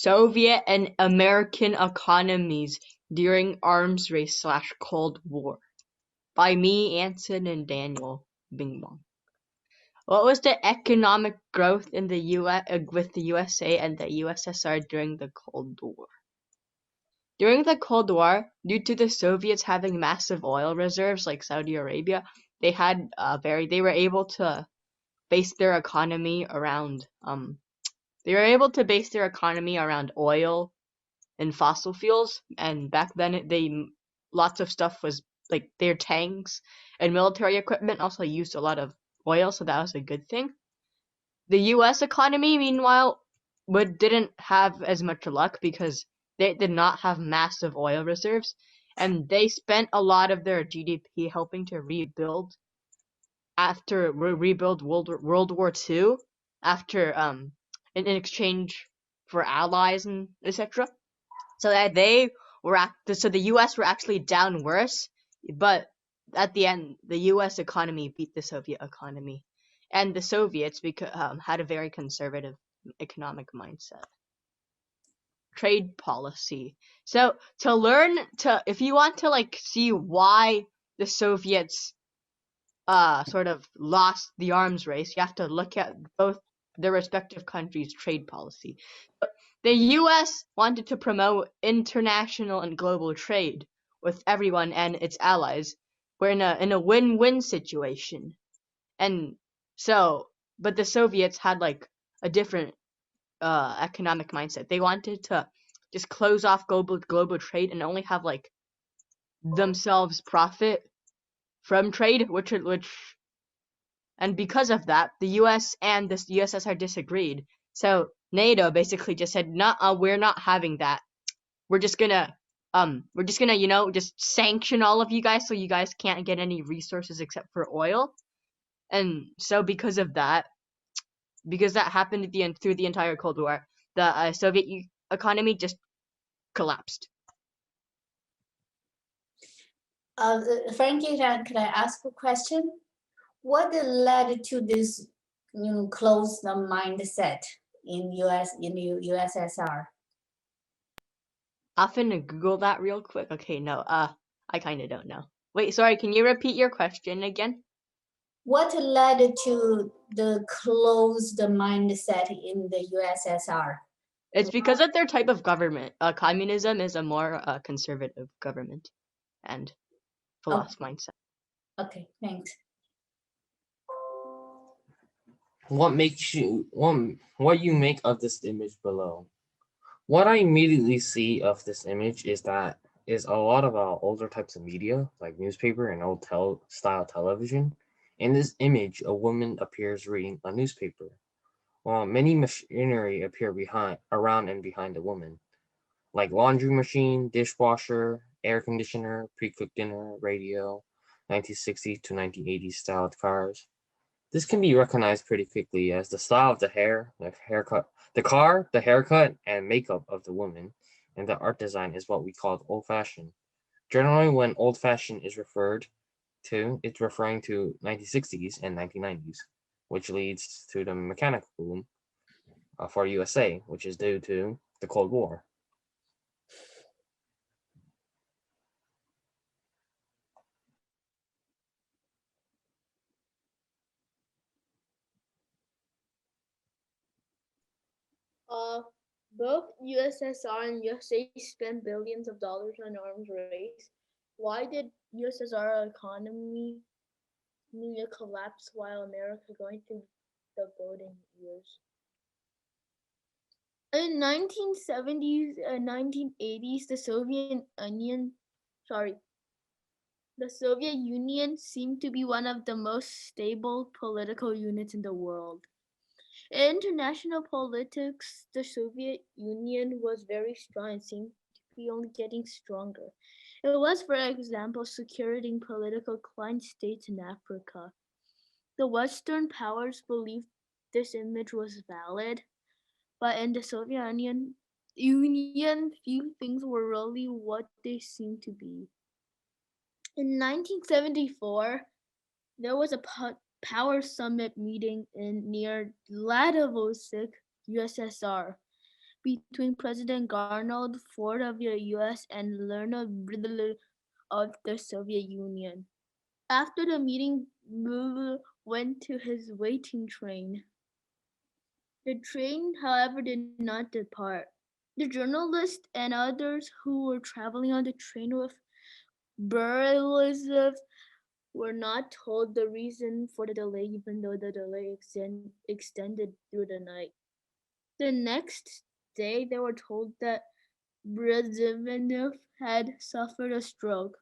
Soviet and American economies during arms race / Cold War. By me, Anson, and Daniel. Bing bong. What was the economic growth in the US with the USA and the USSR during the Cold War? During the Cold War, due to the Soviets having massive oil reserves like Saudi Arabia, they were able to base their economy around oil and fossil fuels. And back then lots of stuff was like their tanks and military equipment also used a lot of oil, so that was a good thing. The US economy, meanwhile, didn't have as much luck because they did not have massive oil reserves, and they spent a lot of their GDP helping to rebuild World War II after in exchange for allies and etc. So that so the US were actually down worse, but at the end the US economy beat the Soviet economy, and the Soviets had a very conservative economic mindset. Trade policy. So if you want to like see why the Soviets sort of lost the arms race, you have to look at both their respective countries' trade policy. The US wanted to promote international and global trade with everyone and its allies. We're in a win-win situation. And so, but the Soviets had like a different economic mindset. They wanted to just close off global trade and only have like themselves profit from trade, and because of that, the US and the USSR disagreed. So NATO basically just said, we're not having that. We're just gonna just sanction all of you guys so you guys can't get any resources except for oil. And so because that happened through the entire Cold War, the Soviet economy just collapsed. Frankie, can I ask a question? What led to this, closed mindset in USSR? I'm finna Google that real quick. Okay, no, I kind of don't know. Wait, sorry, can you repeat your question again? What led to the closed mindset in the USSR? It's because of their type of government. Communism is a more conservative government and philosophy mindset. Okay, thanks. What you make of this image below? What I immediately see of this image is a lot of older types of media, like newspaper and old style television. In this image, a woman appears reading a newspaper, while many machinery appear around and behind the woman, like laundry machine, dishwasher, air conditioner, pre-cooked dinner, radio, 1960s to 1980s styled cars. This can be recognized pretty quickly as the style of the hair, the haircut, the car, the haircut, and makeup of the woman, and the art design is what we call old-fashioned. Generally, when old-fashioned is referred to, it's referring to 1960s and 1990s, which leads to the mechanical boom for USA, which is due to the Cold War. Both USSR and USA spent billions of dollars on arms race. Why did USSR economy collapse while America going through the golden years? In 1970s and 1980s, the Soviet Union seemed to be one of the most stable political units in the world. In international politics, the Soviet Union was very strong and seemed to be only getting stronger. It was, for example, securing political client states in Africa. The Western powers believed this image was valid, but in the Soviet Union, few things were really what they seemed to be. In 1974, there was a power summit meeting near Vladivostok, USSR. between President Arnold Ford of the US and Leonid Brezhnev of the Soviet Union. After the meeting, Brezhnev went to his waiting train. The train, however, did not depart. The journalist and others who were traveling on the train with Brezhnev were not told the reason for the delay, even though the delay extended through the night. The next day, they were told that Brezhnev had suffered a stroke.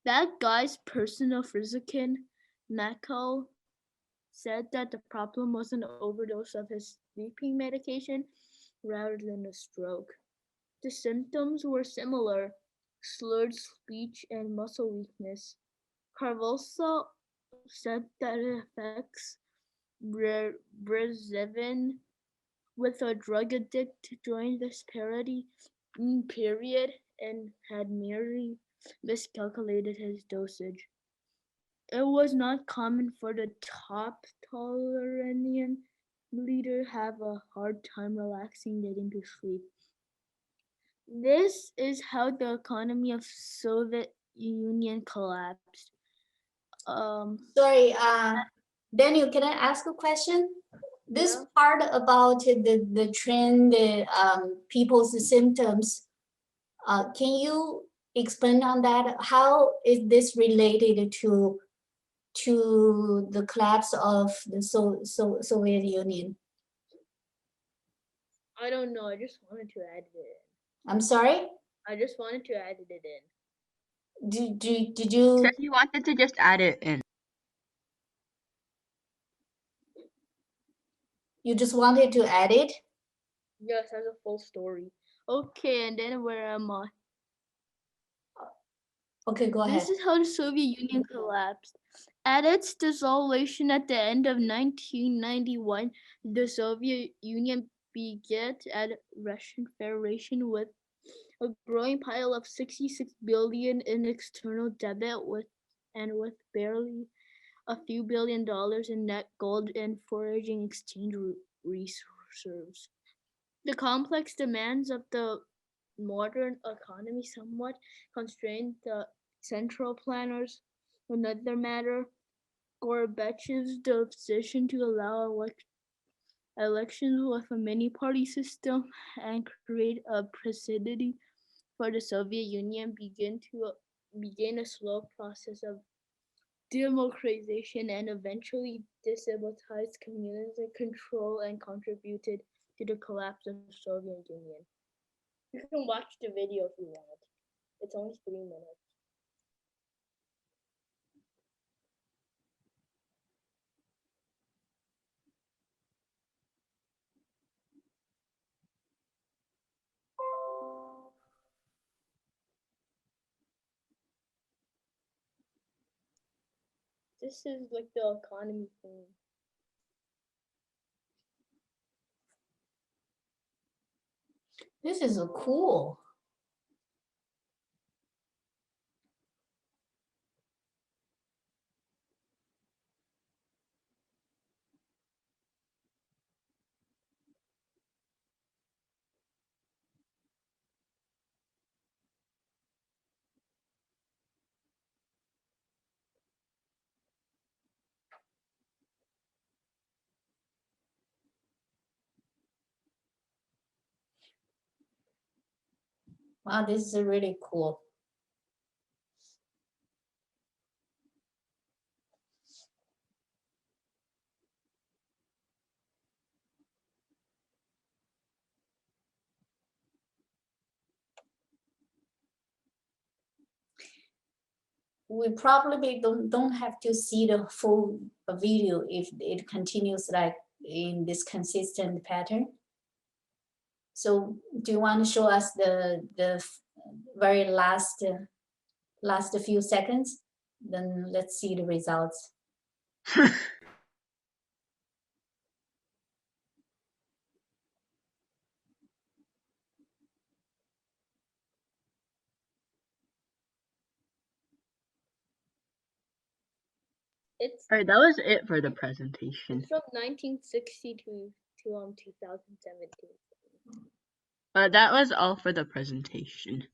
That guy's personal physician, Nakal, said that the problem was an overdose of his sleeping medication rather than a stroke. The symptoms were similar: slurred speech and muscle weakness. Carvalho said that it affects Brezhnev with a drug addict during this period and had merely miscalculated his dosage. It was not common for the top Toleranian leader have a hard time relaxing getting to sleep. This is how the economy of Soviet Union collapsed. Sorry, Daniel, can I ask a question? This Yeah. part about the trend, the people's symptoms, can you explain on that? How is this related to the collapse of the Soviet Union? I don't know. I just wanted to add it in. I'm sorry. I just wanted to add it in. Did you? Said he wanted to just add it in. You just wanted to add it? Yes, as a full story. Okay, and then where am I? Okay, go ahead. This is how the Soviet Union collapsed. At its dissolution at the end of 1991, the Soviet Union began a Russian Federation with a growing pile of 66 billion in external debt with barely a few $1 billion in net gold and foraging exchange reserves. The complex demands of the modern economy somewhat constrained the central planners. Another matter, Gorbachev's decision to allow elections with a many-party system and create a presidency for the Soviet Union began a slow process of democratization and eventually destabilized communist control and contributed to the collapse of the Soviet Union. You can watch the video if you want. It's only 3 minutes. This is like the economy thing. This is a cool. Wow, this is really cool. We probably don't have to see the full video if it continues like in this consistent pattern. So do you want to show us the very last few seconds? Then let's see the results. It's Alright, that was it for the presentation. from 1960 to to 2017. That was all for the presentation.